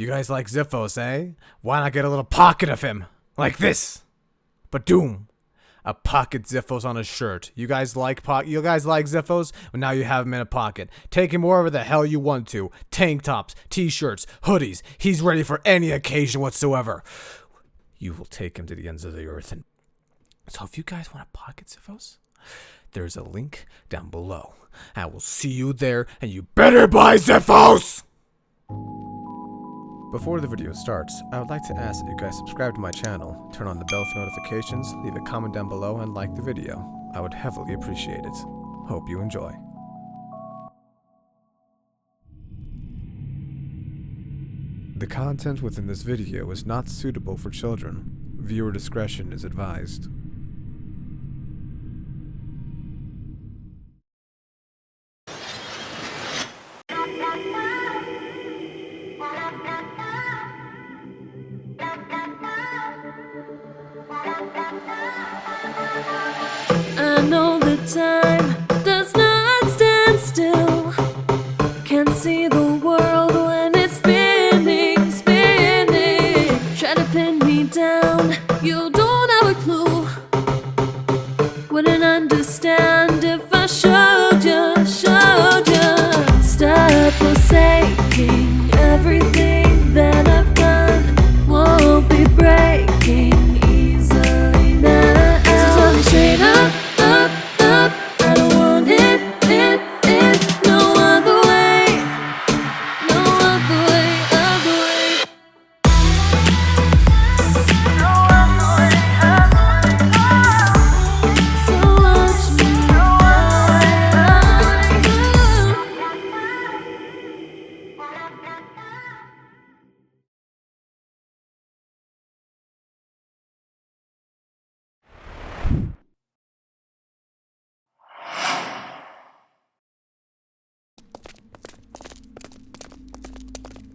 You guys like Ziphos, eh? Why not get a little pocket of him? Like this. But doom. A pocket Ziphos on his shirt. You guys like Ziphos? Well, now you have him in a pocket. Take him wherever the hell you want to. Tank tops, t-shirts, hoodies. He's ready for any occasion whatsoever. You will take him to the ends of the earth. And so if you guys want a pocket Ziphos, there's a link down below. I will see you there, and you better buy Ziphos! Before the video starts, I would like to ask that you guys subscribe to my channel, turn on the bell for notifications, leave a comment down below, and like the video. I would heavily appreciate it. Hope you enjoy. The content within this video is not suitable for children. Viewer discretion is advised. I know the time does not stand still. Can't see the world when it's spinning, spinning. Try to pin me down, you don't have a clue. Wouldn't understand if I showed you, showed you. Stop forsaking everything that I've done. Won't be breaking easily now. So tell me straight up. I don't want it, no other way, no other way, other way. No other way, so watch me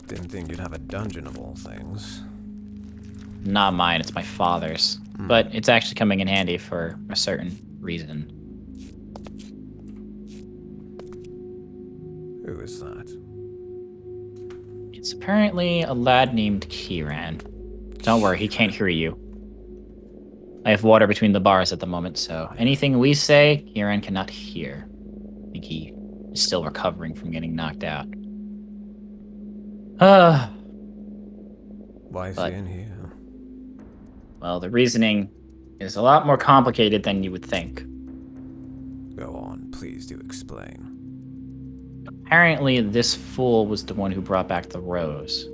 Didn't think you'd have a dungeon of all things. Not mine, it's my father's. But it's actually coming in handy for a certain reason. Who is that? It's apparently a lad named Ciran. Don't worry, he can't hear you. I have water between the bars at the moment, so anything we say, Ciran cannot hear. I think he is still recovering from getting knocked out. Why is he in here? Well, the reasoning is a lot more complicated than you would think. Go on, please do explain. Apparently, this fool was the one who brought back the rose.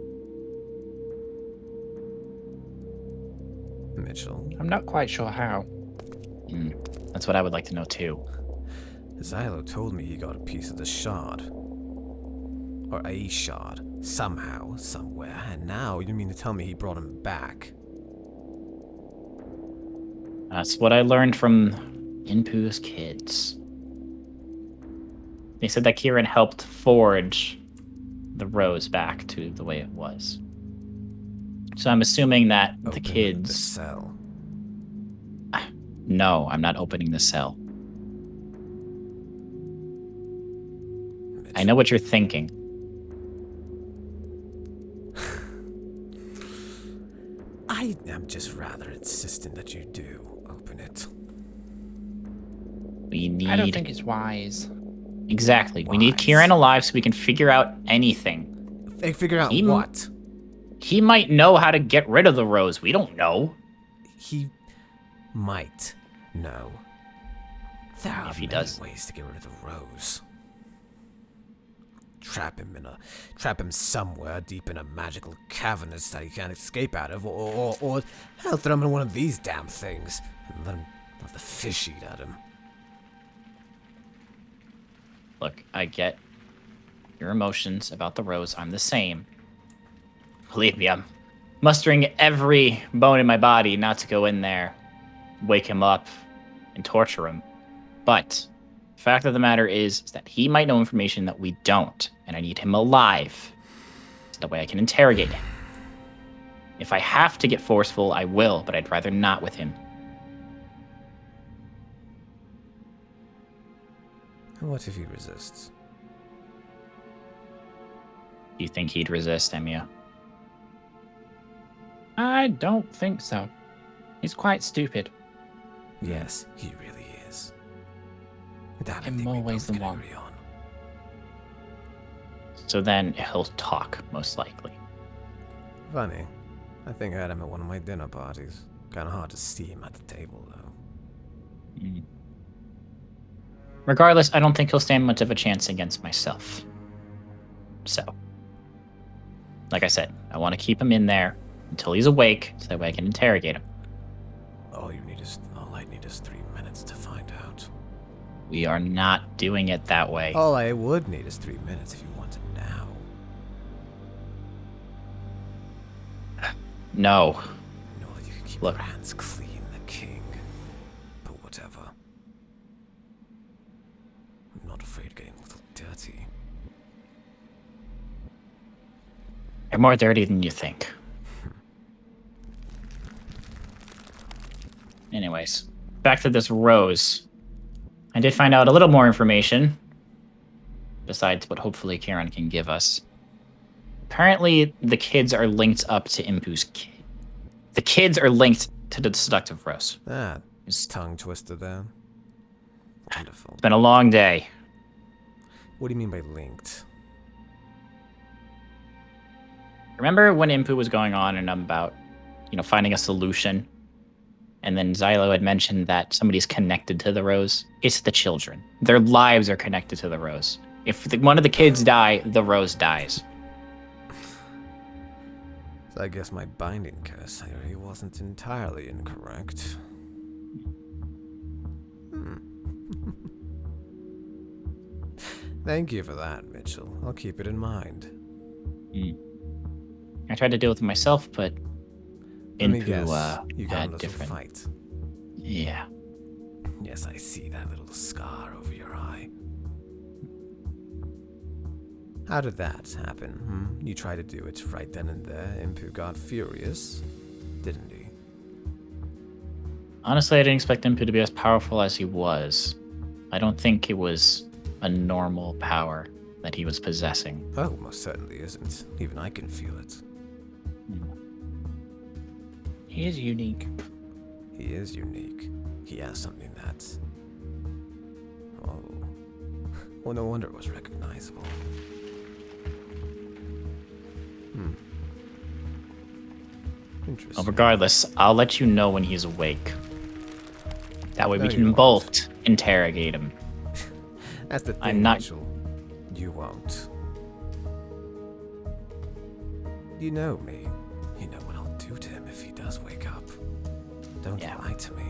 Mitchell? I'm not quite sure how. That's what I would like to know, too. Xylo told me he got a piece of the shard. Or a shard. Somehow, somewhere. And now you mean to tell me he brought him back? That's what I learned from Inpu's kids. They said that Ciran helped forge the rose back to the way it was. So I'm assuming that the kids... the cell. No, I'm not opening the cell. Mitchell. I know what you're thinking. I am just rather insistent that you do open it. We need... I don't think it's wise. Exactly. We need Wise. Ciran alive so we can figure out anything. They figure out He- what? He might know how to get rid of the rose. We don't know. He might know. There are If he many does. ways to get rid of the rose. Trap him somewhere deep in a magical cavernous that he can't escape out of, or hell, throw him in one of these damn things and let the fish eat at him. Look, I get your emotions about the rose. I'm the same. Believe me, I'm mustering every bone in my body not to go in there, wake him up, and torture him. But the fact of the matter is that he might know information that we don't, and I need him alive. So that way I can interrogate him. If I have to get forceful, I will, but I'd rather not with him. What if he resists? Do you think he'd resist, Emiya? I don't think so. He's quite stupid. Yes, he really is. That In more ways than one. agree on. So then he'll talk, most likely. Funny. I think I had him at one of my dinner parties. Kind of hard to see him at the table, though. Mm. Regardless, I don't think he'll stand much of a chance against myself. So, like I said, I want to keep him in there until he's awake, so that way I can interrogate him. All I need is 3 minutes to find out. We are not doing it that way. All I would need is 3 minutes if you want it now. No. You know that you can keep Look. your hands clean, the king. But whatever. I'm not afraid of getting a little dirty. You're more dirty than you think. Anyways, back to this rose. I did find out a little more information, besides what hopefully Ciran can give us. Apparently, the kids are linked up to Impu's kid. The kids are linked to the seductive rose. That is tongue twister there. Wonderful. It's been a long day. What do you mean by linked? Remember when Impu was going on and about, finding a solution? And then Xylo had mentioned that somebody's connected to the rose? It's the children. Their lives are connected to the rose. If one of the kids die, the rose dies. So I guess my binding curse theory wasn't entirely incorrect. Thank you for that, Mitchell. I'll keep it in mind. I tried to deal with it myself, but Let me Impu guess, you got a had little different. fight. Yeah. Yes, I see that little scar over your eye. How did that happen? You tried to do it right then and there. Impu got furious, didn't he? Honestly, I didn't expect Impu to be as powerful as he was. I don't think it was a normal power that he was possessing. Oh, most certainly isn't. Even I can feel it. He is unique. He is unique. He has something that's... Oh. Well, no wonder it was recognizable. Interesting. Well, regardless, I'll let you know when he's awake. That way we No, you can won't. both interrogate him. That's the thing, I'm not- Mitchell. You won't. You know me. You know what I'll do to him if he does wake up. Don't Yeah. lie to me.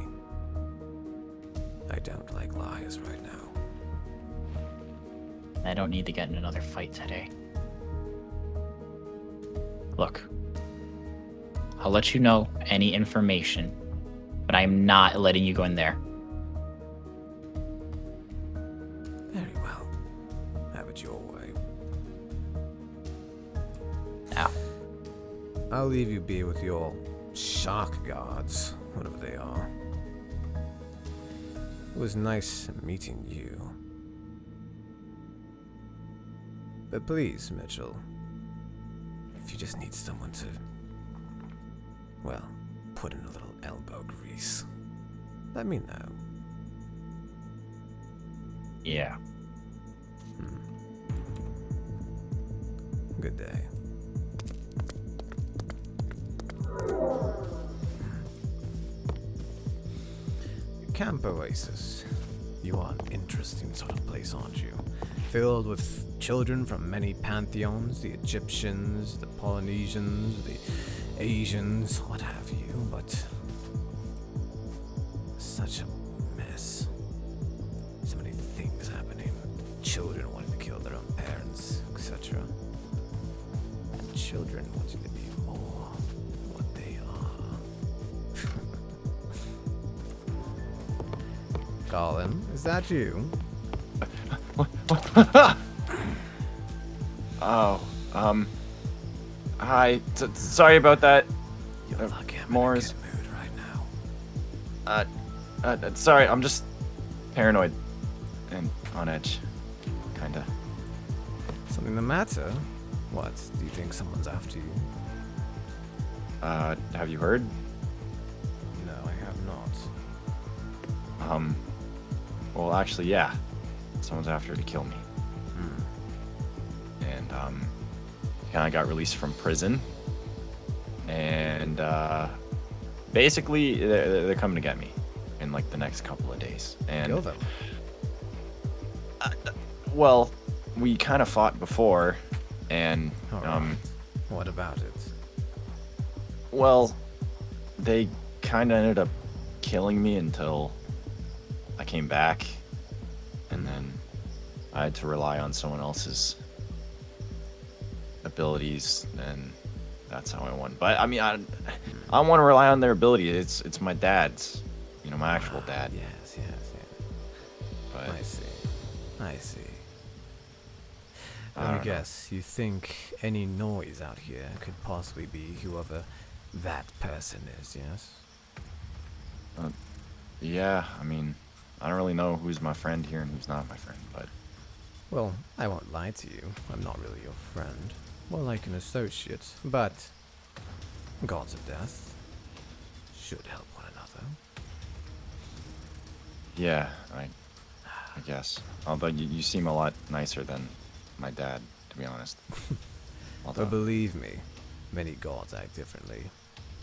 I don't like lies right now. I don't need to get in another fight today. Look, I'll let you know any information, but I'm not letting you go in there. Very well. Have it your way. Now, I'll leave you be with your shock guards, whatever they are. It was nice meeting you. But please, Mitchell, if you just need someone to, well, put in a little elbow grease, let me know. yeah. Good day. Camp Oasis. You are an interesting sort of place, aren't you? Filled with children from many pantheons, the Egyptians, the Polynesians, the Asians, what have you, but such a mess. So many things happening. Children wanting to kill their own parents, etc. And children wanting to be more what they are. Colin, is that you? Oh, hi. Sorry about that. You're lucky I'm Moore's. in a good mood right now. Sorry, I'm just paranoid and on edge, kinda. Something the matter? What? Do you think someone's after you? Have you heard? No, I have not. Well, actually, yeah. Someone's after to kill me. And, he kind of got released from prison. And, basically, they're coming to get me in, like, the next couple of days. And, Kill them. well, we kind of fought before, and, Alright. What about it? well, they kind of ended up killing me until I came back, and then I had to rely on someone else's abilities, and that's how I won. But I mean, I don't want to rely on their ability. It's my dad's, you know, my actual dad. Yes. But I see. I Let me don't know. guess. You think any noise out here could possibly be whoever that person is, yes? Yeah, I mean, I don't really know who's my friend here and who's not my friend, but Well, I won't lie to you. I'm not really your friend. More like an associate. But gods of death should help one another. yeah, I guess. Although you seem a lot nicer than my dad, to be honest. Although, But believe me, many gods act differently.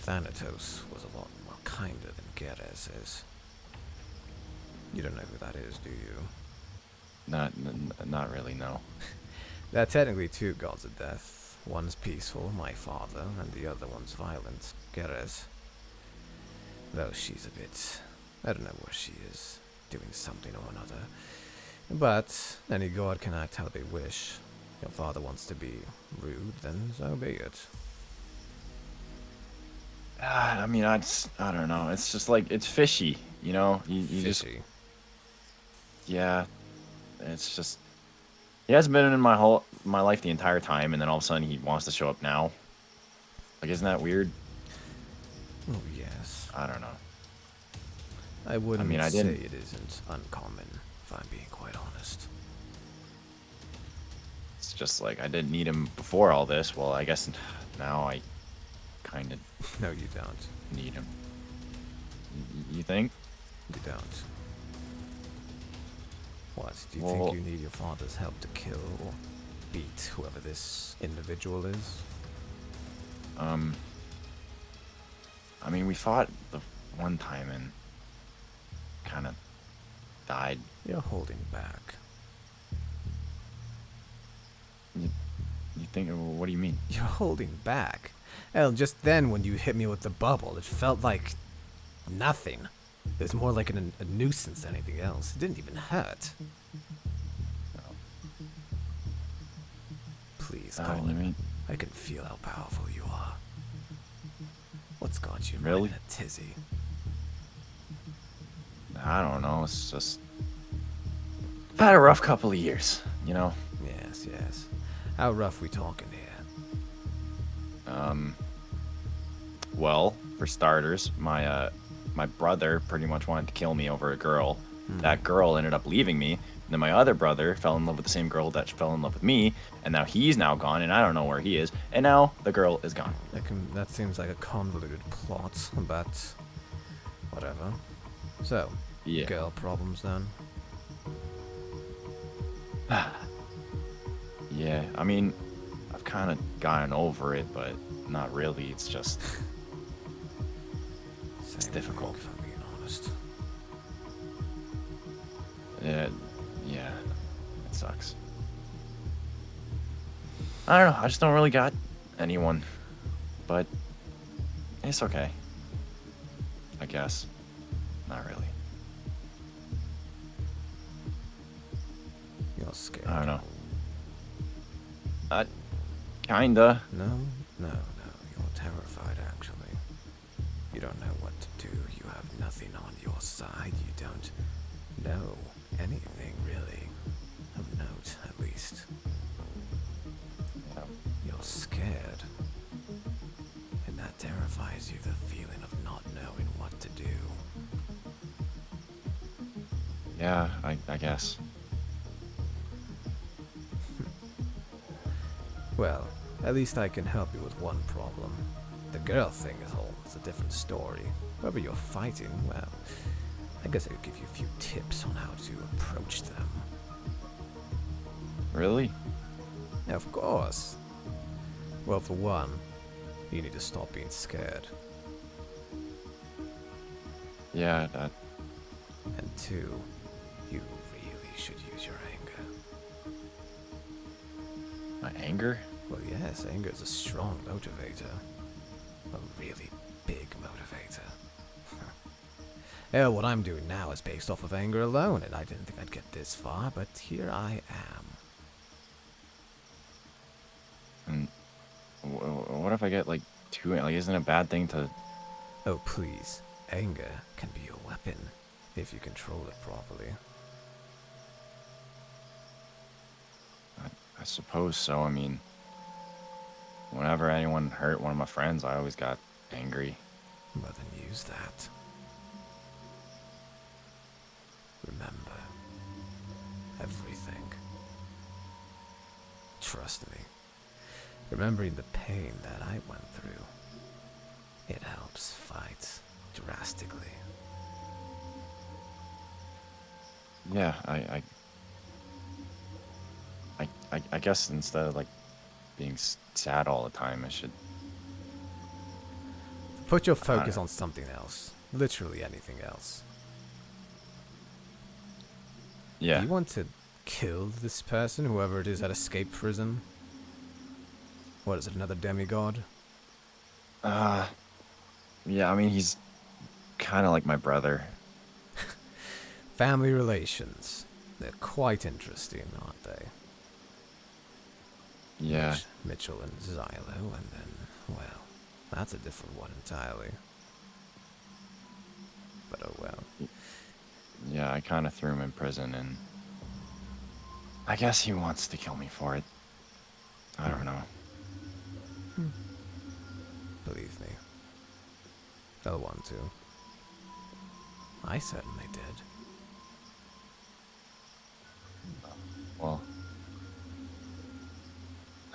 Thanatos was a lot more kinder than Geras is. You don't know who that is, do you? not really, no. There are technically two gods of death. One's peaceful, my father, and the other one's violent, Geras. Though she's a bit... I don't know where she is, doing something or another. But any god can act how they wish. Your father wants to be rude, then so be it. I mean, I don't know. It's just like, it's fishy, you know? You just, Fishy. yeah, it's just, he hasn't been in my life the entire time, and then all of a sudden he wants to show up now. Like, isn't that weird? Oh, yes. I don't know. I wouldn't mean, I say didn't- it isn't uncommon, if I'm being quite honest. It's just like, I didn't need him before all this. Well, I guess now I kind of No, you don't. need him. You think? You don't. What, do you Well- think you need your father's help to kill or beat whoever this individual is? I mean, we fought the one time and kind of died. You're holding back. You think? What do you mean? You're holding back. Hell, just then when you hit me with the bubble, it felt like nothing. It was more like a nuisance than anything else. It didn't even hurt. Please, You Colin. mean? I can feel how powerful you are. What's got you Really? in a tizzy? I don't know. It's just I've had a rough couple of years, you know. Yes. How rough we talking here? Well, for starters, my brother pretty much wanted to kill me over a girl. That girl ended up leaving me. And then my other brother fell in love with the same girl that fell in love with me, and now he's now gone, and I don't know where he is. And now the girl is gone. That seems like a convoluted plot, but whatever. So, Yeah. girl problems then? Yeah, I mean, I've kind of gotten over it, but not really. It's just Same difficult. thing, if I'm being honest. yeah, it sucks. I don't know. I just don't really got anyone, but it's okay. I guess. Not really. You're scared. I don't know. Kinda. No. You're terrified, actually. You don't know what to do. You have nothing on your side. You don't know anything, really. Of note, at least. You're scared. And that terrifies you, the feeling of not knowing what to do. Yeah, I guess. Well, at least I can help you with one problem. The girl thing is a different story. Whoever you're fighting, well, I guess I could give you a few tips on how to approach them. Really? Of course. Well, for one, you need to stop being scared. Yeah, that. And two, you really should use your anger. My anger? Well, yes, anger is a strong motivator. A really big motivator. What I'm doing now is based off of anger alone, and I didn't think I'd get this far, but here I am. And what if I get like too? Like, isn't it a bad thing to? Oh, please. Anger can be your weapon, if you control it properly. I suppose so. I mean, whenever anyone hurt one of my friends, I always got angry. Well, then use that. Remember, everything. Trust me. Remembering the pain that I went through, it helps fights drastically. Yeah, I guess instead of like being sad all the time, I should. Put your focus on something else. Literally anything else. Yeah. Do you want to kill this person, whoever it is that escaped prison? What is it, another demigod? Yeah, I mean, he's kind of like my brother. Family relations. They're quite interesting, aren't they? Yeah. Mitchell and Xylo, and then, well, that's a different one entirely. But oh well. Yeah, I kind of threw him in prison, and I guess he wants to kill me for it. I don't know. Believe me. They'll want to. I certainly did. Well,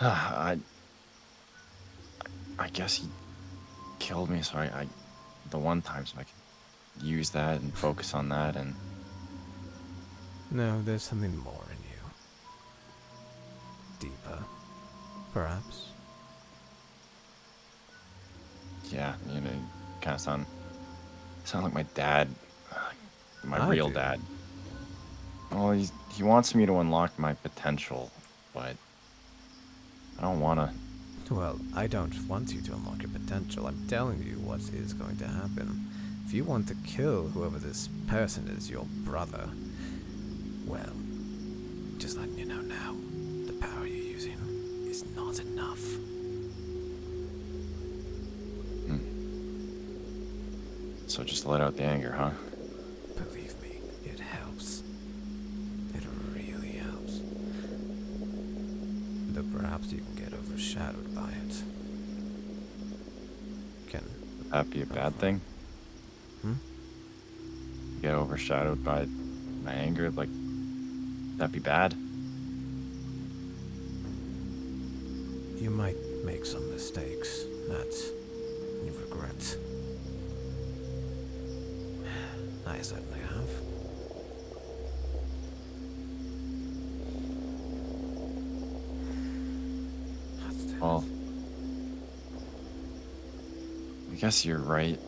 I guess he killed me, so I the one time, so I could use that and focus on that, and No, there's something more in you. Deeper, perhaps? yeah, you know, kind of sound like my dad, my I real do. dad. Well, he wants me to unlock my potential, but I don't want to. Well, I don't want you to unlock your potential. I'm telling you what is going to happen. If you want to kill whoever this person is, your brother, well, just letting you know now, the power you're using is not enough. So just let out the anger, huh? Believe me, it helps. It really helps. Though perhaps you can get overshadowed by it. Can Would that be a bad thing? Get overshadowed by my anger, like, that'd be bad? You might make some mistakes that you regret. I certainly have. Well, I guess you're right.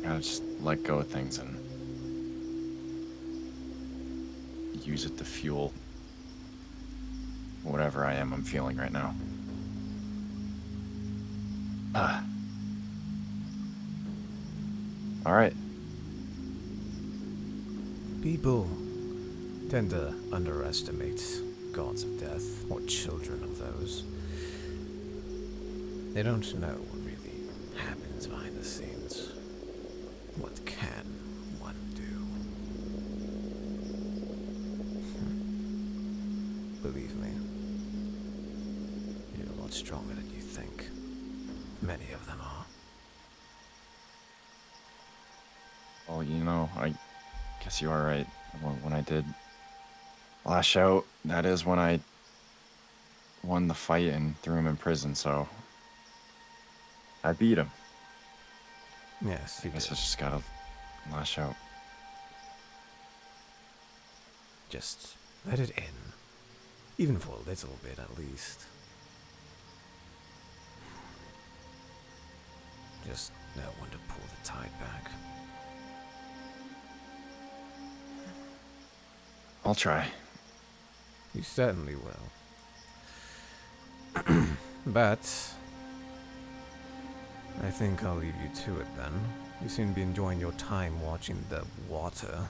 Gotta just let go of things and use it to fuel whatever I'm feeling right now. All right. People tend to underestimate gods of death, or children of those. They don't know what really happens behind the scenes. What can one do? Believe me, you're a lot stronger than you think. Many of them are. Well, you know, I guess you are right. When I did lash out, that is when I won the fight and threw him in prison, so I beat him. Yes, you I guess I did. just gotta lash out. Just let it in. Even for a little bit, at least. Just know when to pull the tide back. I'll try. You certainly will. But I think I'll leave you to it then. You seem to be enjoying your time watching the water.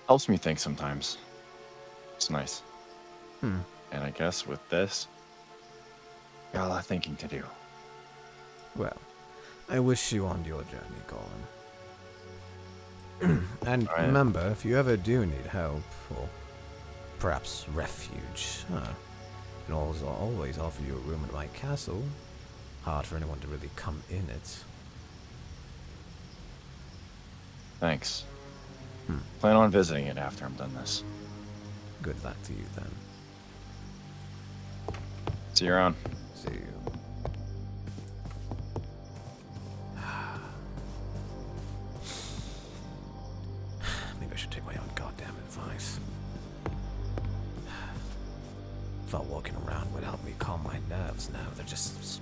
Helps me think sometimes. It's nice. Hmm. And I guess with this, got a lot of thinking to do. Well, I wish you on your journey, Colin. And Alright. remember, if you ever do need help, or perhaps refuge, I can always offer you a room at my castle. Hard for anyone to really come in it. Thanks. Plan on visiting it after I'm done this. Good luck to you then. See you around. See you. Maybe I should take my own goddamn advice. Thought walking around would help me calm my nerves. Now they're just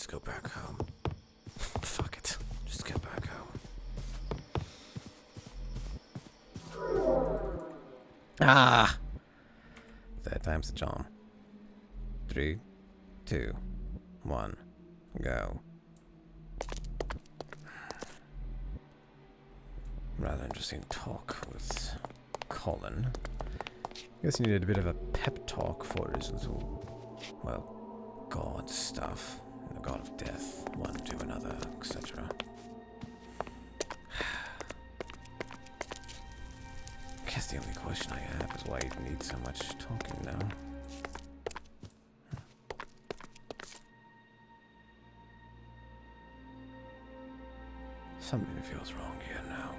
go back home. Fuck it. Just go back home. Ah! Third time's the charm. 3, 2, 1, go. Rather interesting talk with Colin. Guess he needed a bit of a pep talk for his little, well, god stuff. The god of death, one to another, etc. Guess the only question I have is why he needs so much talking now. Something feels wrong here now.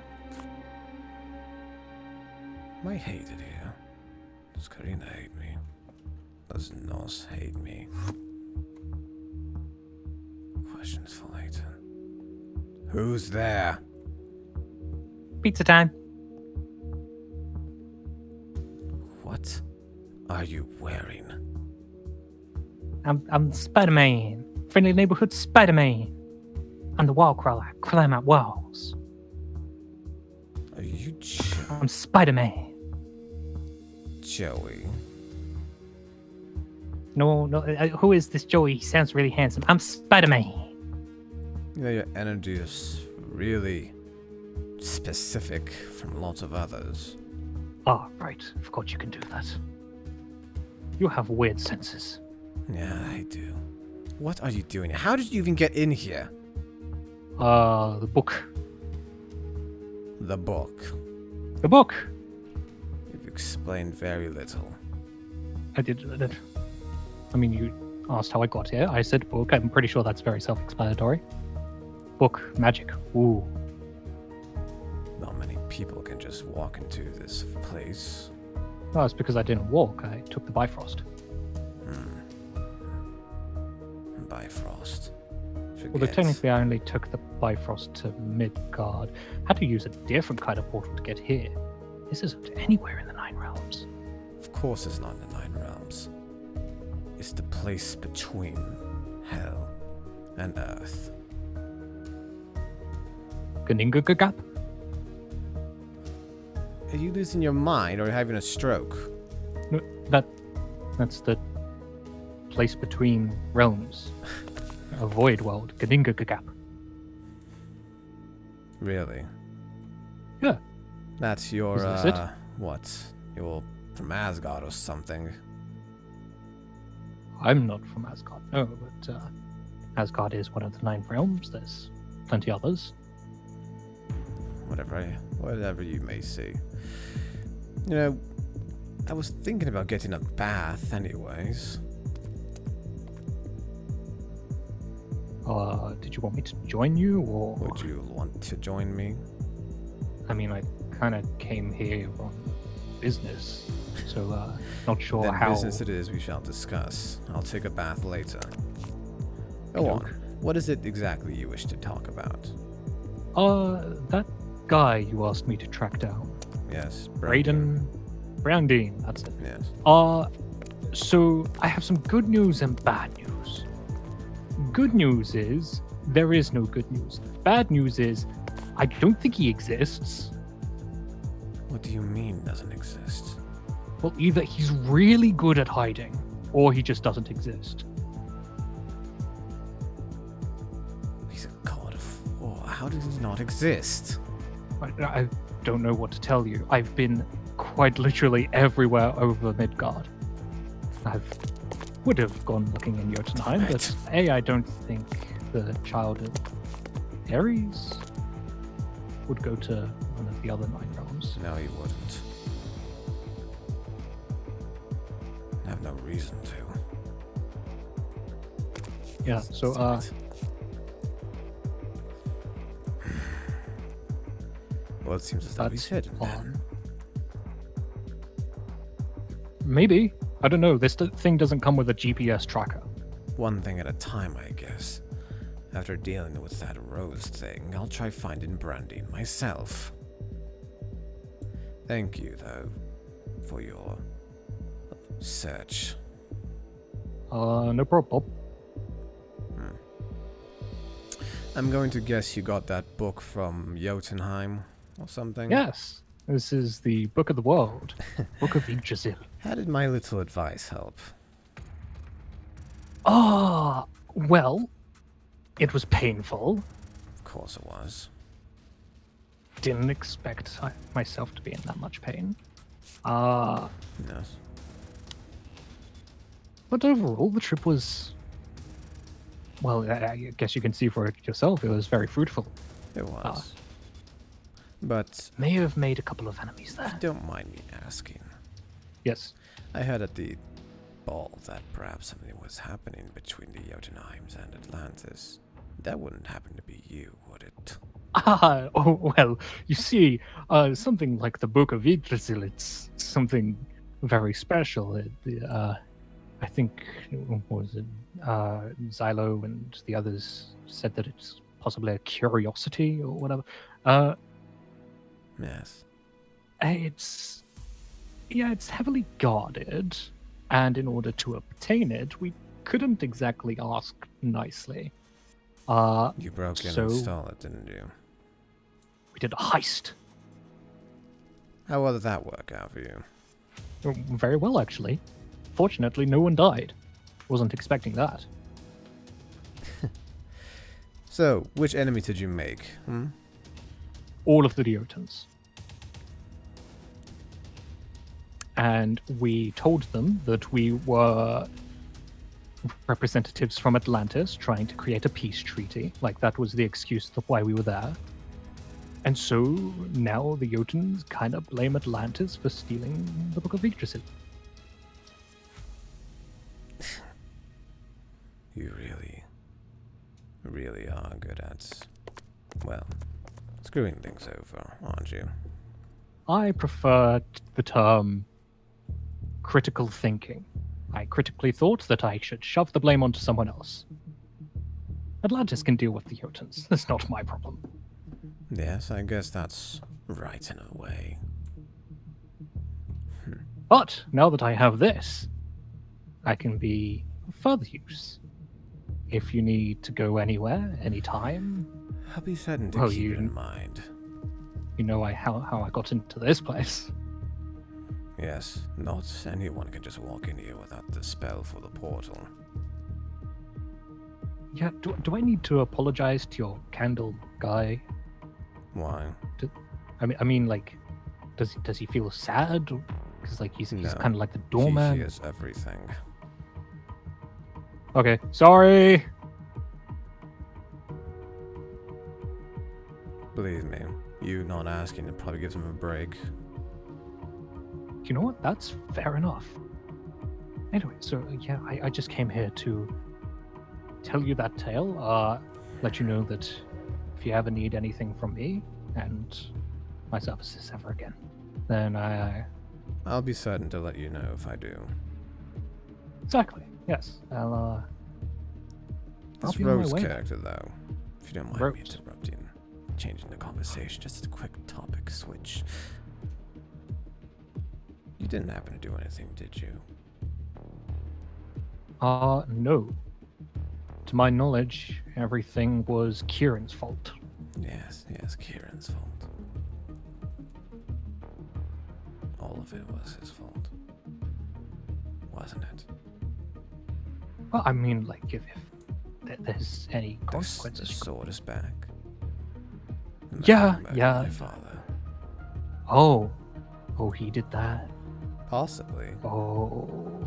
Am I hated here? Does Karina hate me? Does Nos hate me? Questions for later. Who's there? Pizza time. What are you wearing? I'm Spider-Man. Friendly neighborhood Spider-Man. I'm the wall crawler. Climb out walls. Are you I'm Spider-Man. Joey? No, who is this Joey? He sounds really handsome. I'm Spider-Man. You know, your energy is really specific from lots of others. Oh, right. Of course you can do that. You have weird senses. Yeah, I do. What are you doing? How did you even get in here? The book. The book. The book! You've explained very little. I did. I mean, you asked how I got here. I said book. I'm pretty sure that's very self-explanatory. Book. Magic. Ooh. Not many people can just walk into this place. Oh, it's because I didn't walk. I took the Bifrost. Bifrost. Although technically I only took the Bifrost to Midgard. Had to use a different kind of portal to get here. This isn't anywhere in the Nine Realms. Of course it's not in the Nine Realms. It's the place between hell and earth. Gningagap? Are you losing your mind or having a stroke? No, that's the place between realms. A void world. Gningagap. Really? Yeah. That's your, Is this it? what? You're from Asgard or something. I'm not from Asgard, no, but Asgard is one of the 9 realms. There's plenty others. Whatever you may see. You know, I was thinking about getting a bath anyways. Did you want me to join you, or... Would you want to join me? I mean, I kind of came here on business, so so not sure Then how. business it is we shall discuss. I'll take a bath later. Go on. What is it exactly you wish to talk about? That guy you asked me to track down. Yes, Brandine, that's it. Yes. So I have some good news and bad news. Good news is there is no good news. Bad news is I don't think he exists. What do you mean doesn't exist? Well, either he's really good at hiding, or he just doesn't exist. He's a god of war. How does he not exist? I don't know what to tell you. I've been quite literally everywhere over Midgard. Would have gone looking in Jotunheim, but I don't think the child of Ares would go to one of the other 9 realms. No, he wouldn't. I have no reason to. Yeah, so well, it seems as though he's hidden then. on. Maybe. I don't know. This thing doesn't come with a GPS tracker. One thing at a time, I guess. After dealing with that rose thing, I'll try finding Brandine myself. Thank you, though, for your search. No problem. I'm going to guess you got that book from Jotunheim or something? Yes. This is the Book of the World. Book of Yggdrasil. How did my little advice help? Well, it was painful. Of course it was. Didn't expect myself to be in that much pain. Yes. But overall, the trip was... Well, I guess you can see for it yourself, it was very fruitful. It was. But May have made a couple of enemies there. don't mind me asking. Yes. I heard at the ball that perhaps something was happening between the Jotunheims and Atlantis. That wouldn't happen to be you, would it? Oh, well, you see, something like the Book of Yggdrasil, it's something very special. I think, what was it, Xylo and the others said that it's possibly a curiosity or whatever. Yes. It's heavily guarded, and in order to obtain it, we couldn't exactly ask nicely. You broke in so and stole it, didn't you? we did a heist. How well did that work out for you? Very well, actually. Fortunately, no one died. Wasn't expecting that. So, which enemy did you make? All of the Jotun. And we told them that we were representatives from Atlantis trying to create a peace treaty. Like, that was the excuse of why we were there. And so now the Jotuns kind of blame Atlantis for stealing the Book of Yggdrasil. You really are good at, well, screwing things over, aren't you? I prefer the term critical thinking. I critically thought that I should shove the blame onto someone else. Atlantis can deal with the Jotuns. That's not my problem. Yes, I guess that's right in a way. But now that I have this, I can be of further use. If you need to go anywhere, anytime, I'll be certain to Oh, keep you- it in mind. you know how I got into this place. Yes, not anyone can just walk in here without the spell for the portal. Yeah, do I need to apologize to your candle guy? Why? I mean, like, does he feel sad? Because like he's No. kind of like the He doorman. hears everything. Okay, sorry. Believe me, you not asking it probably gives him a break. You know what? That's fair enough. Anyway, so yeah, I just came here to tell you that tale. Let you know that if you ever need anything from me and my services ever again, then I'll be certain to let you know if I do. Exactly. Yes. I'll This be on my Rose way. character, though, if you don't mind me Rose. interrupting, changing the conversation, just a quick topic switch. You didn't happen to do anything, did you? No. To my knowledge, everything was Ciran's fault. Yes, Ciran's fault. All of it was his fault. Wasn't it? Well, I mean, like, if there's any The consequences. sword is back. And Yeah, I murdered yeah. My father. Oh, he did that. Possibly. Oh,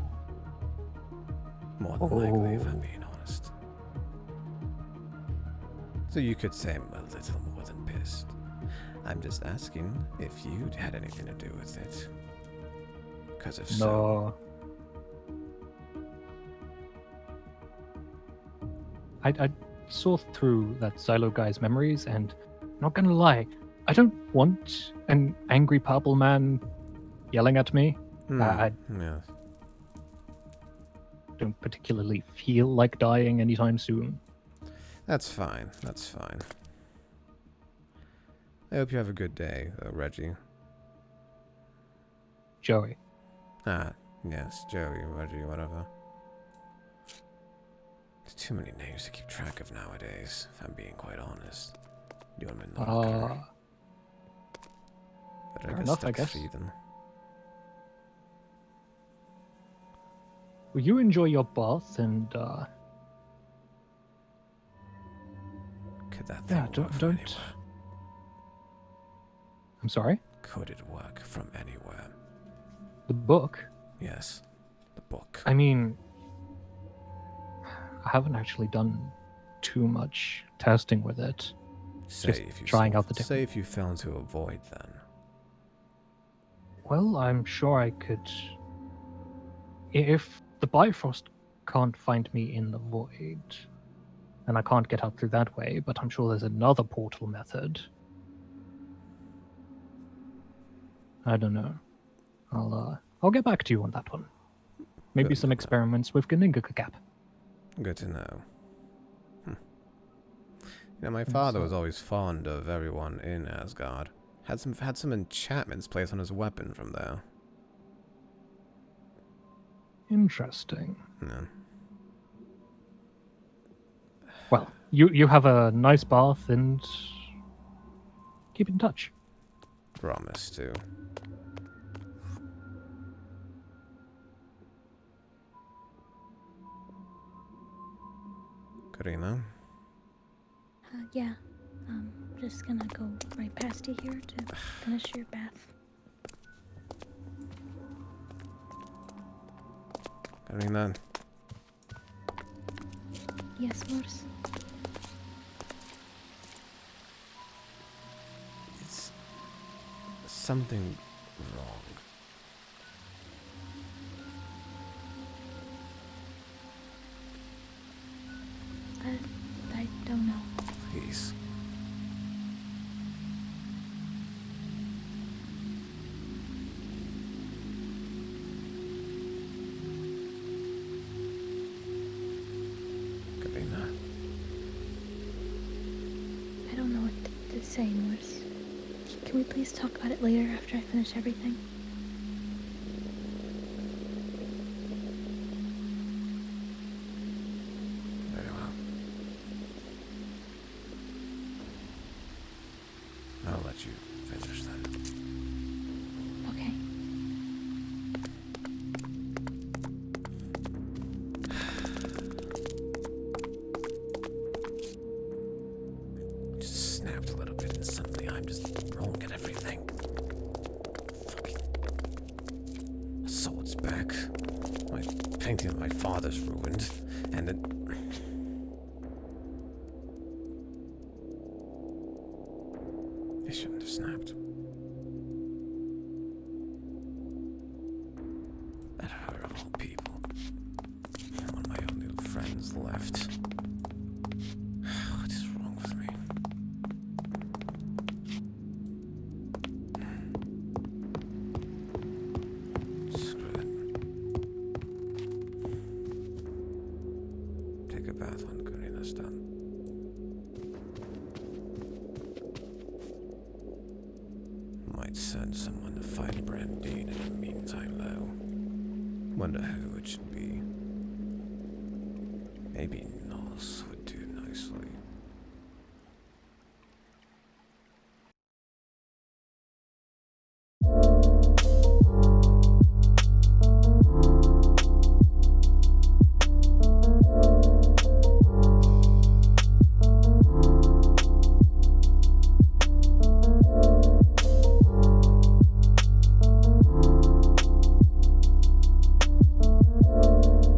More than likely, if I'm Oh. being honest. So you could say I'm a little more than pissed. I'm just asking if you had anything to do with it. Because if so, no. I saw through that Xylo guy's memories, and not gonna lie, I don't want an angry purple man yelling at me. I yes. don't particularly feel like dying anytime soon. That's fine. That's fine. I hope you have a good day, Reggie. Joey. Ah, yes, Joey, Reggie, whatever. There's too many names to keep track of nowadays, if I'm being quite honest. You want me to knock? But fair I enough, I guess guess. three then. Will you enjoy your bath and Could that thing yeah, work don't from don't. anywhere? I'm sorry. Could it work from anywhere? The book. Yes, the book. I mean, I haven't actually done too much testing with it. Say just if you trying saw- out the different- Say if you fell into a void, then. Well, I'm sure I could. If the Bifrost can't find me in the void, then I can't get out through that way, but I'm sure there's another portal method. I don't know. I'll get back to you on that one. Maybe Good some to know. experiments with Ganinga Cap. Good to know. You know, my father so- was always fond of everyone in Asgard. Had some enchantments placed on his weapon from there. Interesting. Yeah. Well, you have a nice bath and keep in touch. Promise to. Karina? Yeah. Just gonna go right past you here to finish your bath. Karina? Yes, Morse? It's something wrong. I don't know. Please. Karina? I don't know what to say, Morse. Can we please talk about it later after I finish everything? Very well. I'll let you finish then. Okay. Just snapped a little bit and suddenly I'm just wrong at everything. Fucking. The sword's back. My painting of my father's ruined. And it. I shouldn't have snapped. At her of all people. One of my own little friends left. What is wrong with me? might send someone to find Brandine in the meantime, though. Wonder who it should be. Maybe Nos would do nicely.